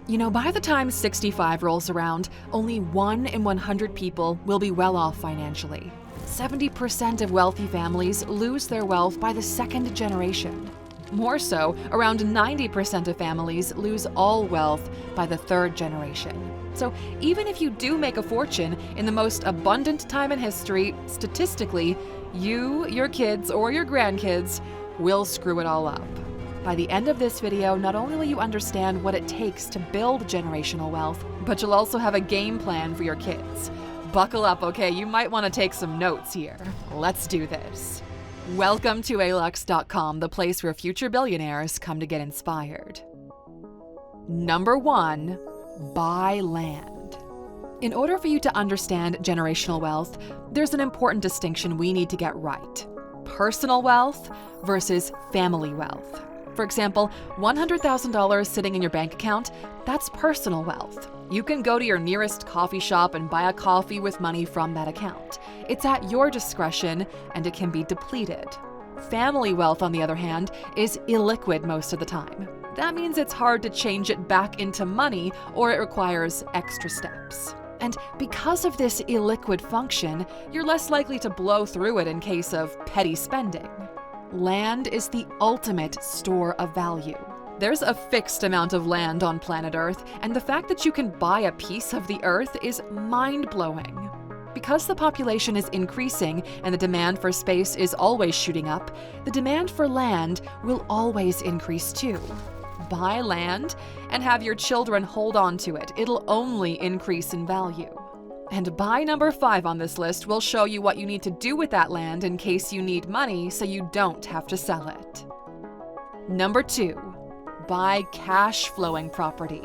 By the time 65 rolls around, only 1 in 100 people will be well off financially. 70% of wealthy families lose their wealth by the second generation. More so, around 90% of families lose all wealth by the third generation. So even if you do make a fortune in the most abundant time in history, statistically, you, your kids, or your grandkids will screw it all up. By the end of this video, not only will you understand what it takes to build generational wealth, but you'll also have a game plan for your kids. Buckle up, okay? You might want to take some notes here. Let's do this. Welcome to Alux.com, the place where future billionaires come to get inspired. Number 1, buy land. In order for you to understand generational wealth, there's an important distinction we need to get right: personal wealth versus family wealth. For example, $100,000 sitting in your bank account, that's personal wealth. You can go to your nearest coffee shop and buy a coffee with money from that account. It's at your discretion, and it can be depleted. Family wealth, on the other hand, is illiquid most of the time. That means it's hard to change it back into money, or it requires extra steps. And because of this illiquid function, you're less likely to blow through it in case of petty spending. Land is the ultimate store of value. There's a fixed amount of land on planet Earth, and the fact that you can buy a piece of the Earth is mind-blowing. Because the population is increasing and the demand for space is always shooting up, the demand for land will always increase too. Buy land and have your children hold on to it. It'll only increase in value. And buy number 5 on this list will show you what you need to do with that land in case you need money so you don't have to sell it. Number 2, buy cash-flowing property.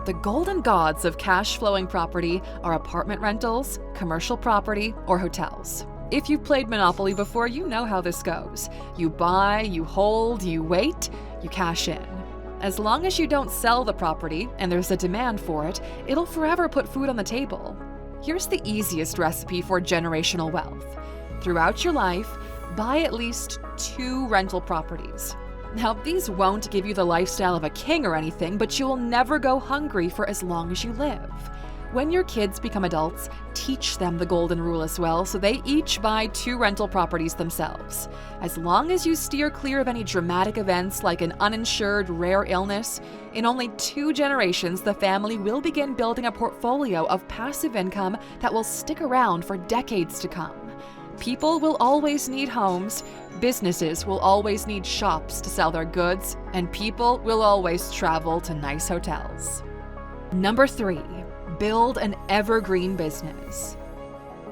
The golden gods of cash-flowing property are apartment rentals, commercial property, or hotels. If you've played Monopoly before, you know how this goes. You buy, you hold, you wait, you cash in. As long as you don't sell the property and there's a demand for it, it'll forever put food on the table. Here's the easiest recipe for generational wealth. Throughout your life, buy at least 2 rental properties. Now, these won't give you the lifestyle of a king or anything, but you will never go hungry for as long as you live. When your kids become adults, teach them the golden rule as well, so they each buy 2 rental properties themselves. As long as you steer clear of any dramatic events like an uninsured rare illness, in only 2 generations the family will begin building a portfolio of passive income that will stick around for decades to come. People will always need homes, businesses will always need shops to sell their goods, and people will always travel to nice hotels. Number 3. Build an evergreen business.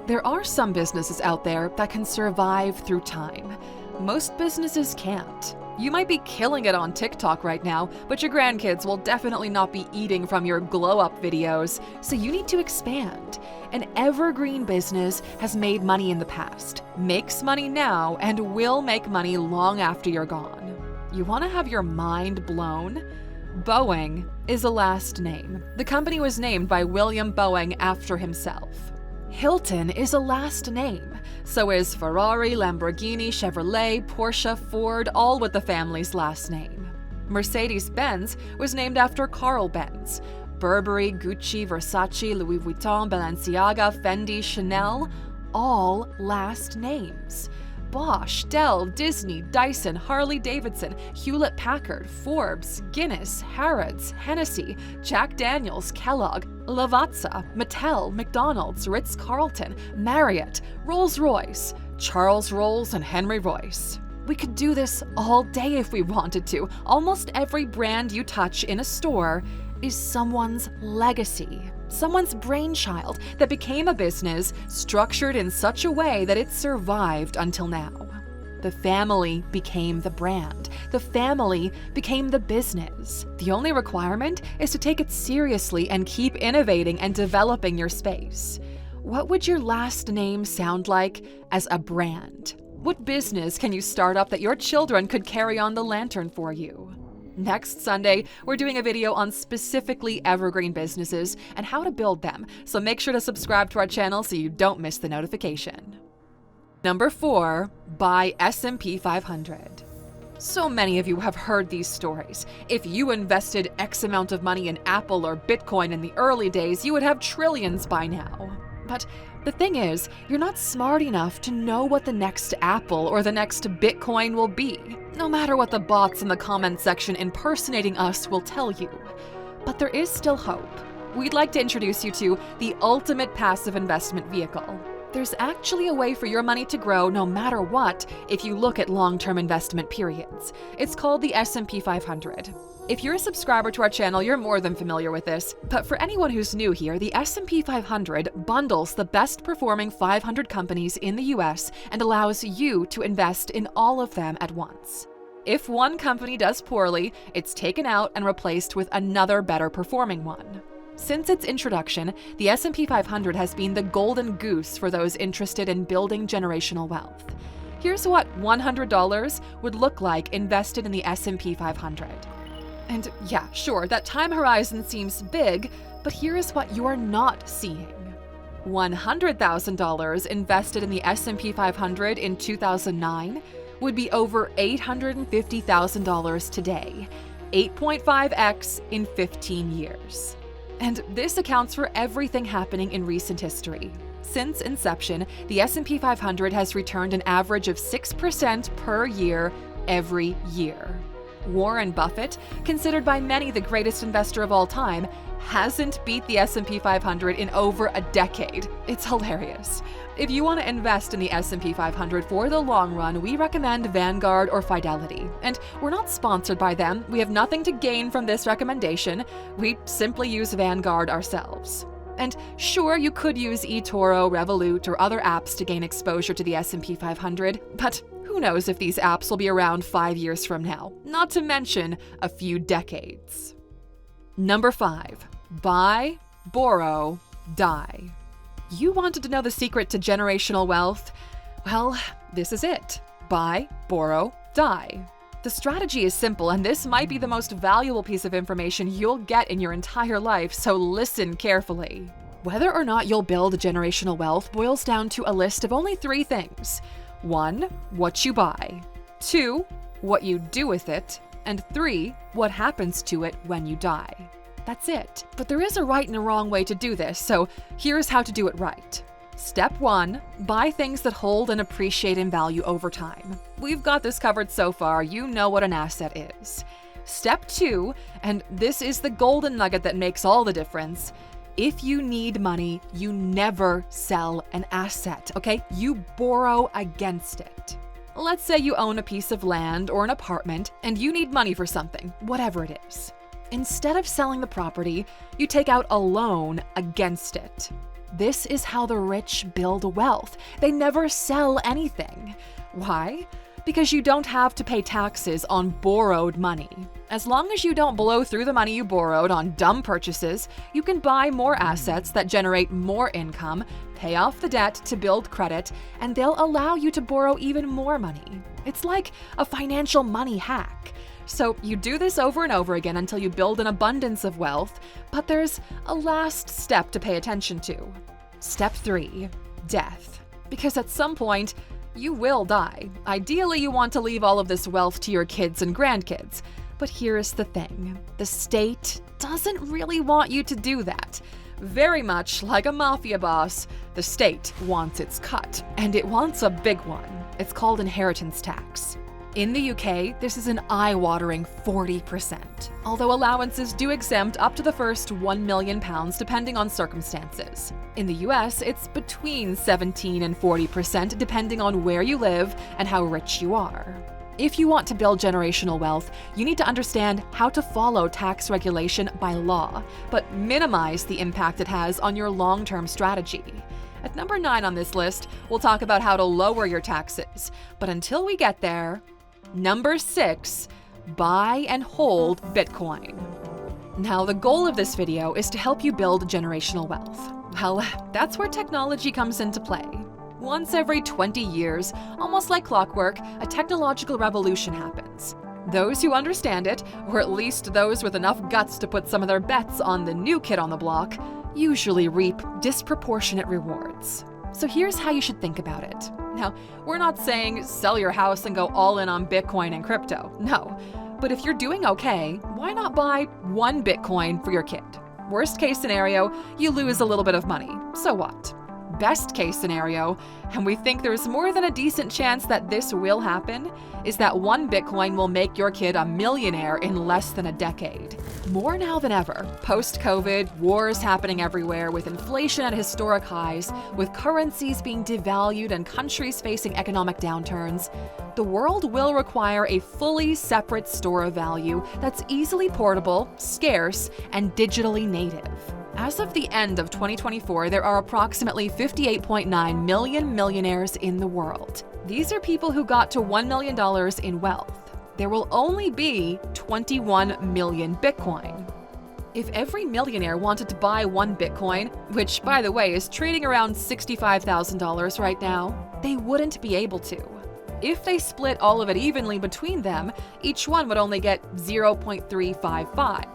There are some businesses out there that can survive through time. Most businesses can't. You might be killing it on TikTok right now, but your grandkids will definitely not be eating from your glow-up videos, so you need to expand. An evergreen business has made money in the past, makes money now, and will make money long after you're gone. You want to have your mind blown? Boeing is a last name. The company was named by William Boeing after himself. Hilton is a last name. So is Ferrari, Lamborghini, Chevrolet, Porsche, Ford, all with the family's last name. Mercedes-Benz was named after Carl Benz. Burberry, Gucci, Versace, Louis Vuitton, Balenciaga, Fendi, Chanel, all last names. Bosch, Dell, Disney, Dyson, Harley-Davidson, Hewlett-Packard, Forbes, Guinness, Harrods, Hennessy, Jack Daniels, Kellogg, Lavazza, Mattel, McDonald's, Ritz-Carlton, Marriott, Rolls-Royce, Charles Rolls, and Henry Royce. We could do this all day if we wanted to. Almost every brand you touch in a store is someone's legacy, someone's brainchild that became a business structured in such a way that it survived until now. The family became the brand. The family became the business. The only requirement is to take it seriously and keep innovating and developing your space. What would your last name sound like as a brand? What business can you start up that your children could carry on the lantern for you? Next Sunday, we're doing a video on specifically evergreen businesses and how to build them, so make sure to subscribe to our channel so you don't miss the notification. Number 4, buy S&P 500. So many of you have heard these stories. If you invested X amount of money in Apple or Bitcoin in the early days, you would have trillions by now. But the thing is, you're not smart enough to know what the next Apple or the next Bitcoin will be, no matter what the bots in the comment section impersonating us will tell you. But there is still hope. We'd like to introduce you to the ultimate passive investment vehicle. There's actually a way for your money to grow no matter what if you look at long-term investment periods. It's called the S&P 500. If you're a subscriber to our channel, you're more than familiar with this. But for anyone who's new here, the S&P 500 bundles the best-performing 500 companies in the US and allows you to invest in all of them at once. If one company does poorly, it's taken out and replaced with another better-performing one. Since its introduction, the S&P 500 has been the golden goose for those interested in building generational wealth. Here's what $100 would look like invested in the S&P 500. And yeah, sure, that time horizon seems big, but here is what you are not seeing. $100,000 invested in the S&P 500 in 2009 would be over $850,000 today, 8.5x in 15 years. And this accounts for everything happening in recent history. Since inception, the S&P 500 has returned an average of 6% per year every year. Warren Buffett, considered by many the greatest investor of all time, hasn't beat the S&P 500 in over a decade. It's hilarious. If you want to invest in the S&P 500 for the long run, we recommend Vanguard or Fidelity. And we're not sponsored by them. We have nothing to gain from this recommendation. We simply use Vanguard ourselves. And sure, you could use eToro, Revolut, or other apps to gain exposure to the S&P 500, but who knows if these apps will be around 5 years from now, not to mention a few decades. Number 5. Buy, borrow, die. You wanted to know the secret to generational wealth? Well, this is it. Buy, borrow, die. The strategy is simple, and this might be the most valuable piece of information you'll get in your entire life, so listen carefully. Whether or not you'll build generational wealth boils down to a list of only 3 things. 1. What you buy. 2. What you do with it. And 3. What happens to it when you die. That's it. But there is a right and a wrong way to do this, so here's how to do it right. Step 1. Buy things that hold and appreciate in value over time. We've got this covered so far, you know what an asset is. Step 2, and this is the golden nugget that makes all the difference. If you need money, you never sell an asset, okay? You borrow against it. Let's say you own a piece of land or an apartment and you need money for something, whatever it is. Instead of selling the property, you take out a loan against it. This is how the rich build wealth. They never sell anything. Why? Because you don't have to pay taxes on borrowed money. As long as you don't blow through the money you borrowed on dumb purchases, you can buy more assets that generate more income, pay off the debt to build credit, and they'll allow you to borrow even more money. It's like a financial money hack. So you do this over and over again until you build an abundance of wealth, but there's a last step to pay attention to. Step 3, death. Because at some point, you will die. Ideally, you want to leave all of this wealth to your kids and grandkids. But here's the thing. The state doesn't really want you to do that. Very much like a mafia boss, the state wants its cut, and it wants a big one. It's called inheritance tax. In the UK, this is an eye-watering 40%, although allowances do exempt up to the first £1 million depending on circumstances. In the US, it's between 17 and 40% depending on where you live and how rich you are. If you want to build generational wealth, you need to understand how to follow tax regulation by law, but minimize the impact it has on your long-term strategy. At number 9 on this list, we'll talk about how to lower your taxes. But until we get there, number 6, buy and hold Bitcoin. Now, the goal of this video is to help you build generational wealth. Well, that's where technology comes into play. Once every 20 years, almost like clockwork, a technological revolution happens. Those who understand it, or at least those with enough guts to put some of their bets on the new kid on the block, usually reap disproportionate rewards. So here's how you should think about it. Now, we're not saying sell your house and go all in on Bitcoin and crypto. No. But if you're doing okay, why not buy 1 Bitcoin for your kid? Worst case scenario, you lose a little bit of money. So what? Best case scenario, and we think there's more than a decent chance that this will happen, is that 1 Bitcoin will make your kid a millionaire in less than a decade. More now than ever, post-COVID, wars happening everywhere, with inflation at historic highs, with currencies being devalued and countries facing economic downturns, the world will require a fully separate store of value that's easily portable, scarce, and digitally native. As of the end of 2024, there are approximately 58.9 million millionaires in the world. These are people who got to $1 million in wealth. There will only be 21 million Bitcoin. If every millionaire wanted to buy 1 Bitcoin, which, by the way, is trading around $65,000 right now, they wouldn't be able to. If they split all of it evenly between them, each one would only get 0.355.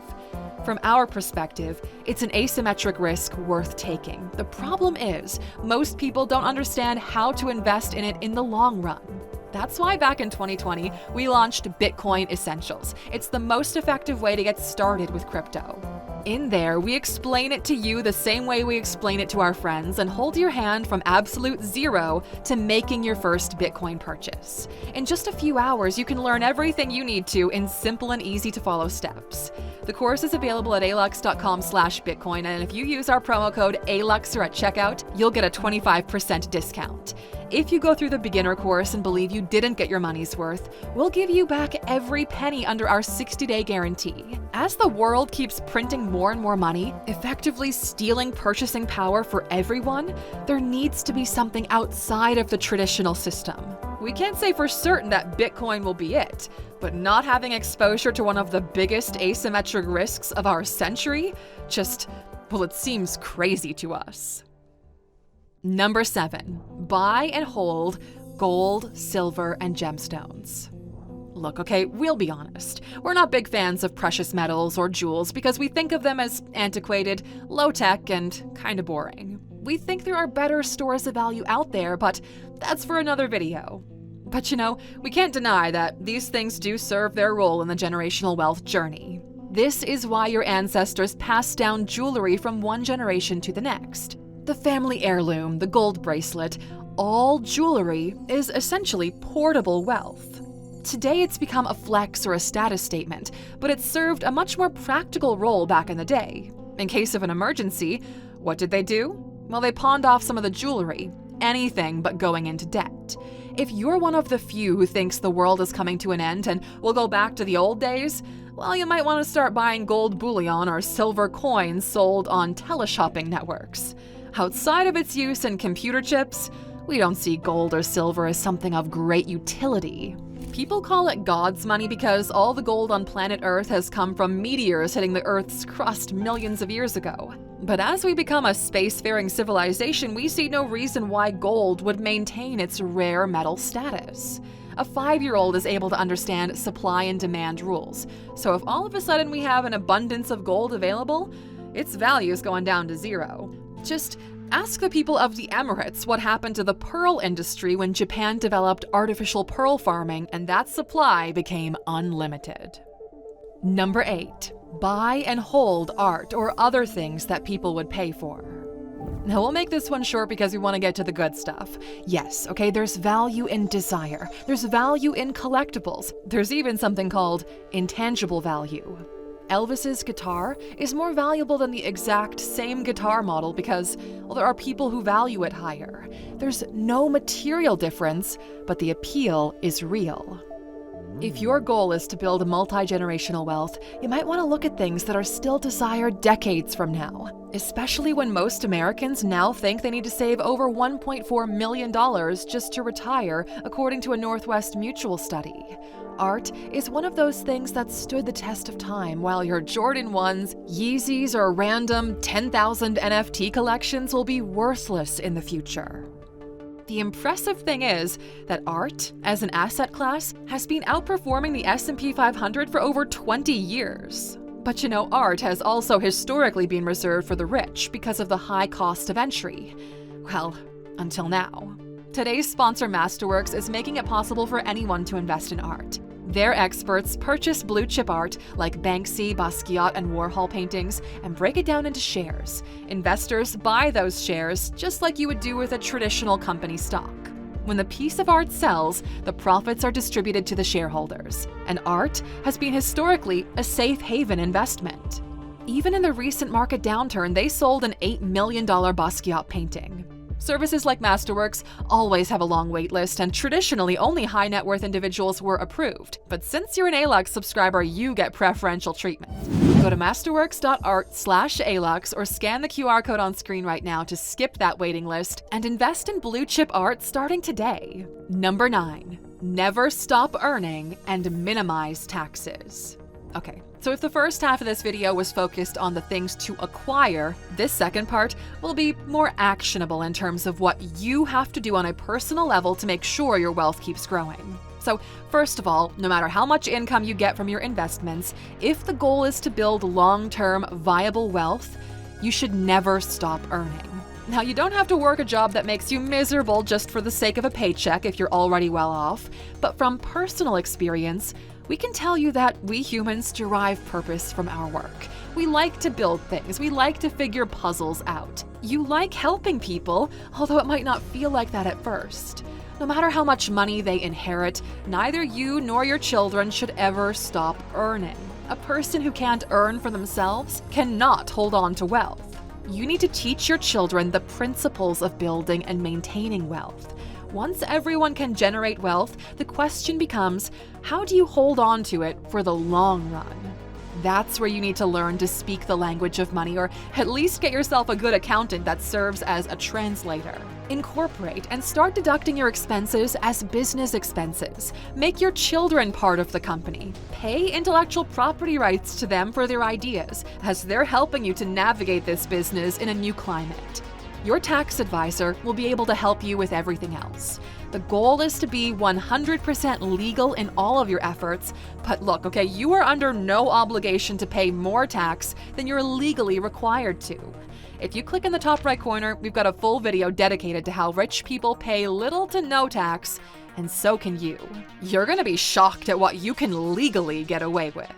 From our perspective, it's an asymmetric risk worth taking. The problem is, most people don't understand how to invest in it in the long run. That's why back in 2020, we launched Bitcoin Essentials. It's the most effective way to get started with crypto. In there, we explain it to you the same way we explain it to our friends and hold your hand from absolute zero to making your first Bitcoin purchase. In just a few hours, you can learn everything you need to in simple and easy to follow steps. The course is available at Alux.com/Bitcoin, and if you use our promo code ALUXER at checkout, you'll get a 25% discount. If you go through the beginner course and believe you didn't get your money's worth, we'll give you back every penny under our 60-day guarantee. As the world keeps printing more and more money, effectively stealing purchasing power for everyone, there needs to be something outside of the traditional system. We can't say for certain that Bitcoin will be it, but not having exposure to one of the biggest asymmetric risks of our century it seems crazy to us. Number 7, buy and hold gold, silver, and gemstones. Look, okay, we'll be honest. We're not big fans of precious metals or jewels because we think of them as antiquated, low-tech, and kinda boring. We think there are better stores of value out there, but that's for another video. But we can't deny that these things do serve their role in the generational wealth journey. This is why your ancestors passed down jewelry from one generation to the next. The family heirloom, the gold bracelet, all jewelry is essentially portable wealth. Today it's become a flex or a status statement, but it served a much more practical role back in the day. In case of an emergency, what did they do? Well, they pawned off some of the jewelry, anything but going into debt. If you're one of the few who thinks the world is coming to an end and will go back to the old days, well, you might want to start buying gold bullion or silver coins sold on teleshopping networks. Outside of its use in computer chips, we don't see gold or silver as something of great utility. People call it God's money because all the gold on planet Earth has come from meteors hitting the Earth's crust millions of years ago. But as we become a spacefaring civilization, we see no reason why gold would maintain its rare metal status. A 5-year-old is able to understand supply and demand rules. So if all of a sudden we have an abundance of gold available, its value is going down to zero. Just ask the people of the Emirates what happened to the pearl industry when Japan developed artificial pearl farming and that supply became unlimited. Number 8, buy and hold art or other things that people would pay for. Now we'll make this one short because we want to get to the good stuff. Yes, okay, there's value in desire. There's value in collectibles. There's even something called intangible value. Elvis's guitar is more valuable than the exact same guitar model because, well, there are people who value it higher. There's no material difference, but the appeal is real. If your goal is to build multi-generational wealth, you might want to look at things that are still desired decades from now, especially when most Americans now think they need to save over $1.4 million just to retire, according to a Northwest Mutual study. Art is one of those things that stood the test of time, while your Jordan 1s, Yeezys, or random 10,000 NFT collections will be worthless in the future. The impressive thing is that art, as an asset class, has been outperforming the S&P 500 for over 20 years. But art has also historically been reserved for the rich because of the high cost of entry. Well, Until now. Today's sponsor, Masterworks, is making it possible for anyone to invest in art. Their experts purchase blue-chip art like Banksy, Basquiat, and Warhol paintings and break it down into shares. Investors buy those shares just like you would do with a traditional company stock. When the piece of art sells, the profits are distributed to the shareholders, and art has been historically a safe haven investment. Even in the recent market downturn, they sold an $8 million Basquiat painting. Services like Masterworks always have a long wait list, and traditionally only high net worth individuals were approved. But since you're an Alux subscriber, you get preferential treatment. Go to masterworks.art/Alux or scan the QR code on screen right now to skip that waiting list and invest in blue chip art starting today. Number 9. Never stop earning and minimize taxes. Okay, so if the first half of this video was focused on the things to acquire, this second part will be more actionable in terms of what you have to do on a personal level to make sure your wealth keeps growing. So first of all, no matter how much income you get from your investments, if the goal is to build long-term viable wealth, you should never stop earning. Now, you don't have to work a job that makes you miserable just for the sake of a paycheck if you're already well off, but from personal experience, we can tell you that we humans derive purpose from our work. We like to build things. We like to figure puzzles out. You like helping people, although it might not feel like that at first. No matter how much money they inherit, neither you nor your children should ever stop earning. A person who can't earn for themselves cannot hold on to wealth. You need to teach your children the principles of building and maintaining wealth. Once everyone can generate wealth, the question becomes, how do you hold on to it for the long run? That's where you need to learn to speak the language of money, or at least get yourself a good accountant that serves as a translator. Incorporate and start deducting your expenses as business expenses. Make your children part of the company. Pay intellectual property rights to them for their ideas, as they're helping you to navigate this business in a new climate. Your tax advisor will be able to help you with everything else. The goal is to be 100% legal in all of your efforts, but look, okay, you are under no obligation to pay more tax than you're legally required to. If you click in the top right corner, we've got a full video dedicated to how rich people pay little to no tax, and so can you. You're gonna be shocked at what you can legally get away with.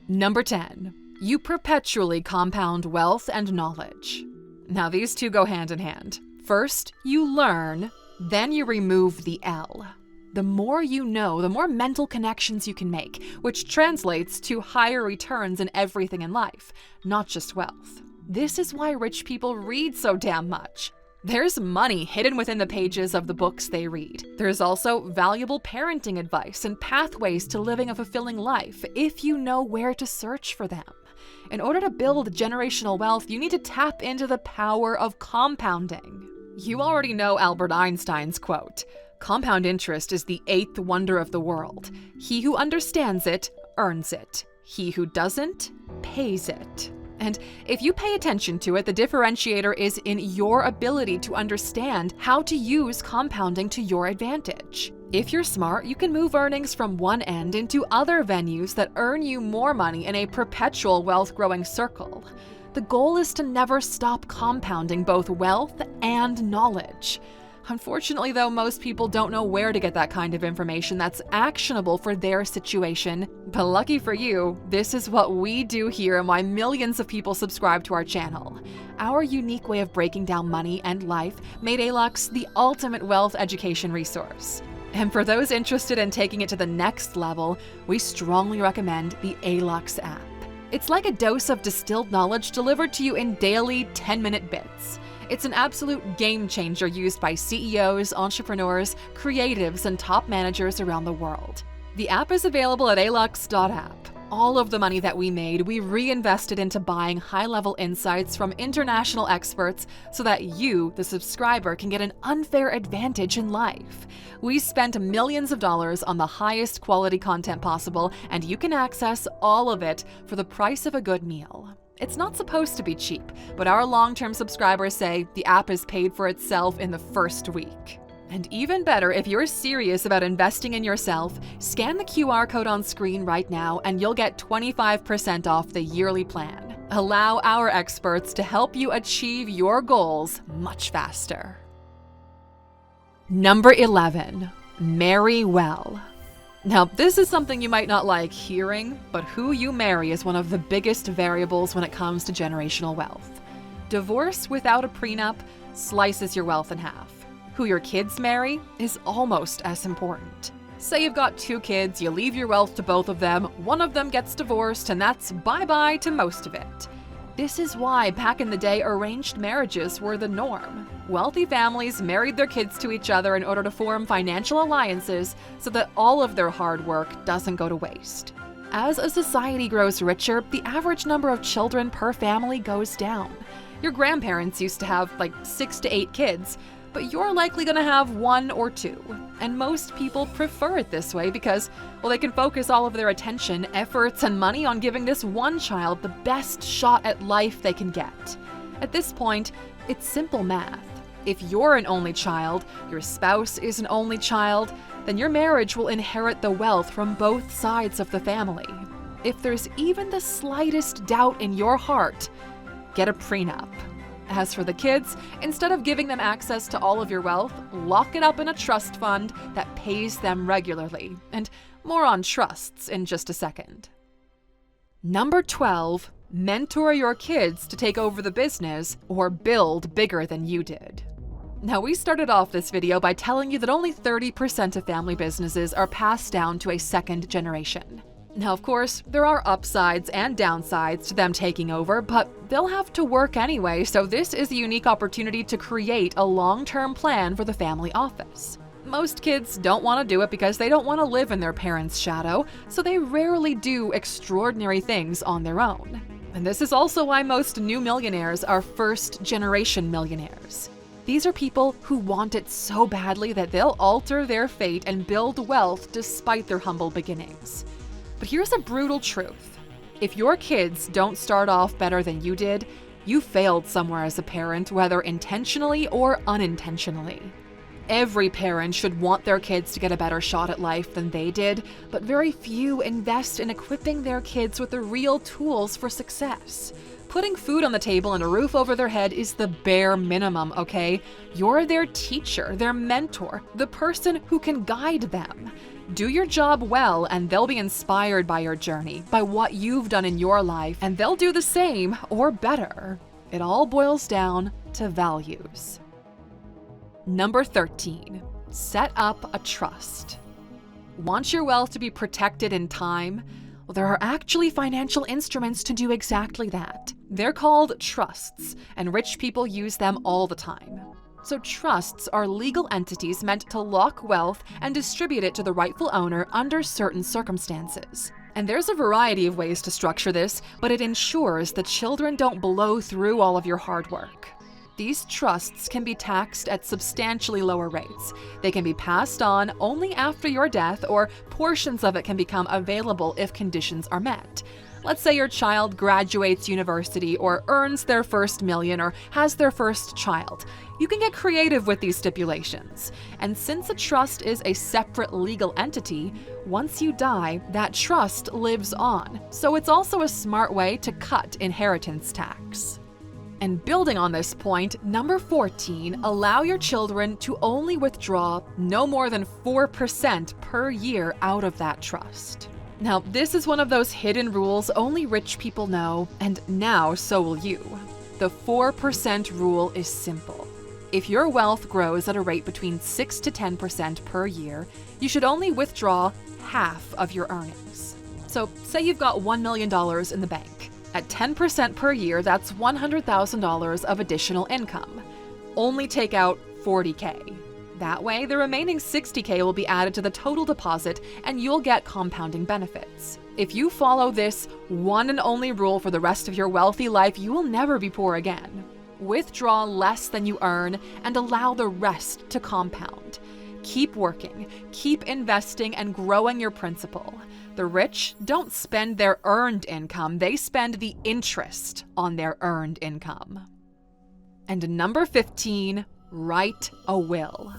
Number 10. You perpetually compound wealth and knowledge. Now, these two go hand in hand. First, you learn, then you remove the L. The more you know, the more mental connections you can make, which translates to higher returns in everything in life, not just wealth. This is why rich people read so damn much. There's money hidden within the pages of the books they read. There's also valuable parenting advice and pathways to living a fulfilling life if you know where to search for them. In order to build generational wealth, you need to tap into the power of compounding. You already know Albert Einstein's quote, "Compound interest is the eighth wonder of the world. He who understands it, earns it. He who doesn't, pays it." And if you pay attention to it, the differentiator is in your ability to understand how to use compounding to your advantage. If you're smart, you can move earnings from one end into other venues that earn you more money in a perpetual wealth-growing circle. The goal is to never stop compounding both wealth and knowledge. Unfortunately, though, most people don't know where to get that kind of information that's actionable for their situation. But lucky for you, this is what we do here and why millions of people subscribe to our channel. Our unique way of breaking down money and life made Alux the ultimate wealth education resource. And for those interested in taking it to the next level, we strongly recommend the Alux app. It's like a dose of distilled knowledge delivered to you in daily 10-minute bits. It's an absolute game changer used by CEOs, entrepreneurs, creatives, and top managers around the world. The app is available at Alux.app. All of the money that we made, we reinvested into buying high-level insights from international experts so that you, the subscriber, can get an unfair advantage in life. We spent millions of dollars on the highest quality content possible, and you can access all of it for the price of a good meal. It's not supposed to be cheap, but our long-term subscribers say the app is paid for itself in the first week. And even better, if you're serious about investing in yourself, scan the QR code on screen right now and you'll get 25% off the yearly plan. Allow our experts to help you achieve your goals much faster. Number 11, marry well. Now, this is something you might not like hearing, but who you marry is one of the biggest variables when it comes to generational wealth. Divorce without a prenup slices your wealth in half. Who your kids marry is almost as important. Say you've got 2 kids, you leave your wealth to both of them, one of them gets divorced, and that's bye-bye to most of it. This is why back in the day, arranged marriages were the norm. Wealthy families married their kids to each other in order to form financial alliances so that all of their hard work doesn't go to waste. As a society grows richer, the average number of children per family goes down. Your grandparents used to have like 6 to 8 kids, but you're likely going to have 1 or 2. And most people prefer it this way because, well, they can focus all of their attention, efforts, and money on giving this one child the best shot at life they can get. At this point, it's simple math. If you're an only child, your spouse is an only child, then your marriage will inherit the wealth from both sides of the family. If there's even the slightest doubt in your heart, get a prenup. As for the kids, instead of giving them access to all of your wealth, lock it up in a trust fund that pays them regularly. And more on trusts in just a second. Number 12, mentor your kids to take over the business or build bigger than you did. Now, we started off this video by telling you that only 30% of family businesses are passed down to a second generation. Now, of course, there are upsides and downsides to them taking over, but they'll have to work anyway, so this is a unique opportunity to create a long-term plan for the family office. Most kids don't want to do it because they don't want to live in their parents' shadow, so they rarely do extraordinary things on their own. And this is also why most new millionaires are first-generation millionaires. These are people who want it so badly that they'll alter their fate and build wealth despite their humble beginnings. But here's a brutal truth. If your kids don't start off better than you did, you failed somewhere as a parent, whether intentionally or unintentionally. Every parent should want their kids to get a better shot at life than they did, but very few invest in equipping their kids with the real tools for success. Putting food on the table and a roof over their head is the bare minimum, okay? You're their teacher, their mentor, the person who can guide them. Do your job well and they'll be inspired by your journey, by what you've done in your life, and they'll do the same or better. It all boils down to values. Number 13, set up a trust. Want your wealth to be protected in time? Well, there are actually financial instruments to do exactly that. They're called trusts, and rich people use them all the time. So trusts are legal entities meant to lock wealth and distribute it to the rightful owner under certain circumstances. And there's a variety of ways to structure this, but it ensures that children don't blow through all of your hard work. These trusts can be taxed at substantially lower rates. They can be passed on only after your death, or portions of it can become available if conditions are met. Let's say your child graduates university or earns their first million or has their first child. You can get creative with these stipulations. And since a trust is a separate legal entity, once you die, that trust lives on. So it's also a smart way to cut inheritance tax. And building on this point, number 14, allow your children to only withdraw no more than 4% per year out of that trust. Now, this is one of those hidden rules only rich people know, and now so will you. The 4% rule is simple. If your wealth grows at a rate between 6 to 10% per year, you should only withdraw half of your earnings. So, say you've got $1 million in the bank. At 10% per year, that's $100,000 of additional income. Only take out $40K. That way, the remaining $60K will be added to the total deposit and you'll get compounding benefits. If you follow this one and only rule for the rest of your wealthy life, you will never be poor again. Withdraw less than you earn and allow the rest to compound. Keep working, keep investing, and growing your principal. The rich don't spend their earned income, they spend the interest on their earned income. And number 15, write a will.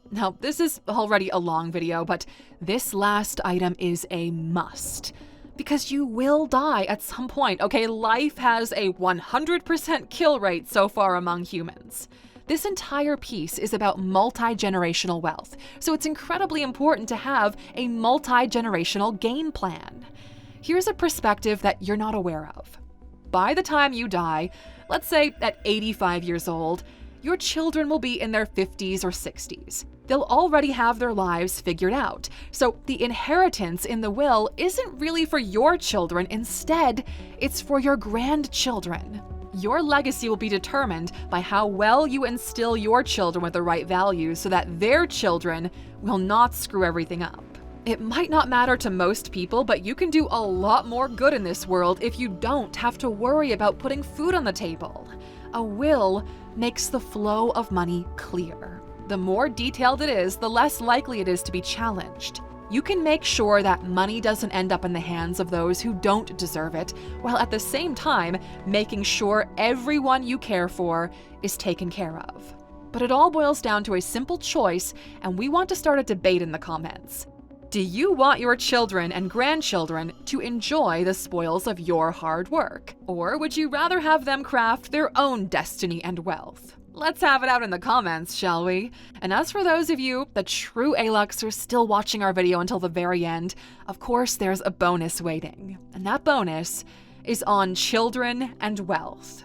Now, this is already a long video, but this last item is a must. Because you will die at some point, okay? Life has a 100% kill rate so far among humans. This entire piece is about multi-generational wealth, so it's incredibly important to have a multi-generational game plan. Here's a perspective that you're not aware of. By the time you die, let's say at 85 years old, your children will be in their 50s or 60s. They'll already have their lives figured out, so the inheritance in the will isn't really for your children. Instead, it's for your grandchildren. Your legacy will be determined by how well you instill your children with the right values so that their children will not screw everything up. It might not matter to most people, but you can do a lot more good in this world if you don't have to worry about putting food on the table. A will makes the flow of money clear. The more detailed it is, the less likely it is to be challenged. You can make sure that money doesn't end up in the hands of those who don't deserve it, while at the same time making sure everyone you care for is taken care of. But it all boils down to a simple choice, and we want to start a debate in the comments. Do you want your children and grandchildren to enjoy the spoils of your hard work? Or would you rather have them craft their own destiny and wealth? Let's have it out in the comments, shall we? And as for those of you, the true Alux, still watching our video until the very end, of course there's a bonus waiting. And that bonus is on children and wealth.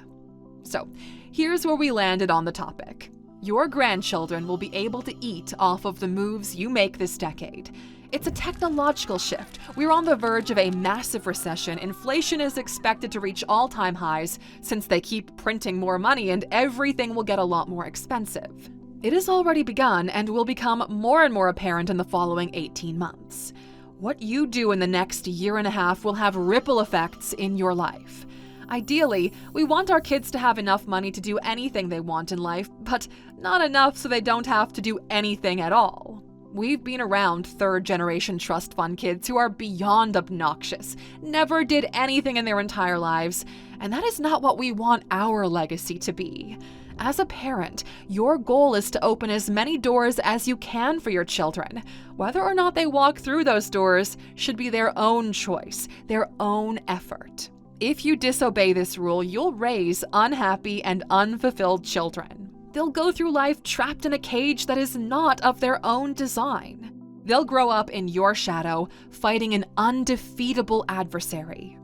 So here's where we landed on the topic. Your grandchildren will be able to eat off of the moves you make this decade. It's a technological shift. We're on the verge of a massive recession. Inflation is expected to reach all-time highs since they keep printing more money and everything will get a lot more expensive. It has already begun and will become more and more apparent in the following 18 months. What you do in the next year and a half will have ripple effects in your life. Ideally, we want our kids to have enough money to do anything they want in life, but not enough so they don't have to do anything at all. We've been around third-generation trust fund kids who are beyond obnoxious, never did anything in their entire lives, and that is not what we want our legacy to be. As a parent, your goal is to open as many doors as you can for your children. Whether or not they walk through those doors should be their own choice, their own effort. If you disobey this rule, you'll raise unhappy and unfulfilled children. They'll go through life trapped in a cage that is not of their own design. They'll grow up in your shadow, fighting an undefeatable adversary.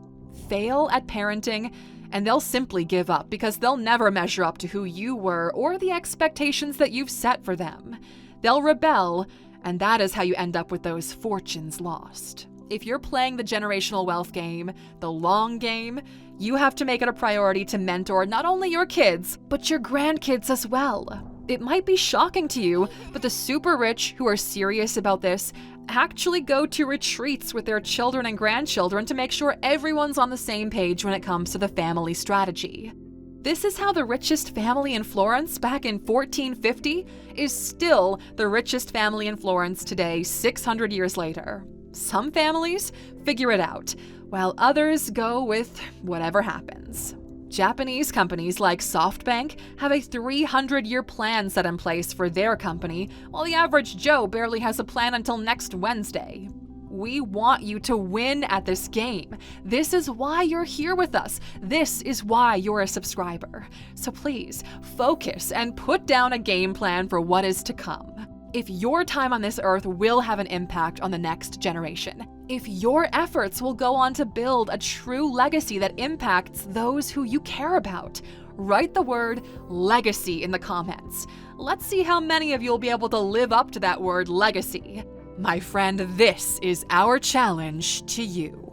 Fail at parenting, and they'll simply give up because they'll never measure up to who you were or the expectations that you've set for them. They'll rebel, and that is how you end up with those fortunes lost. If you're playing the generational wealth game, the long game, you have to make it a priority to mentor not only your kids, but your grandkids as well. It might be shocking to you, but the super rich who are serious about this actually go to retreats with their children and grandchildren to make sure everyone's on the same page when it comes to the family strategy. This is how the richest family in Florence back in 1450 is still the richest family in Florence today, 600 years later. Some families figure it out, while others go with whatever happens. Japanese companies like SoftBank have a 300-year plan set in place for their company, while the average Joe barely has a plan until next Wednesday. We want you to win at this game. This is why you're here with us. This is why you're a subscriber. So please, focus and put down a game plan for what is to come. If your time on this earth will have an impact on the next generation, if your efforts will go on to build a true legacy that impacts those who you care about, write the word legacy in the comments. Let's see how many of you will be able to live up to that word legacy. My friend, this is our challenge to you.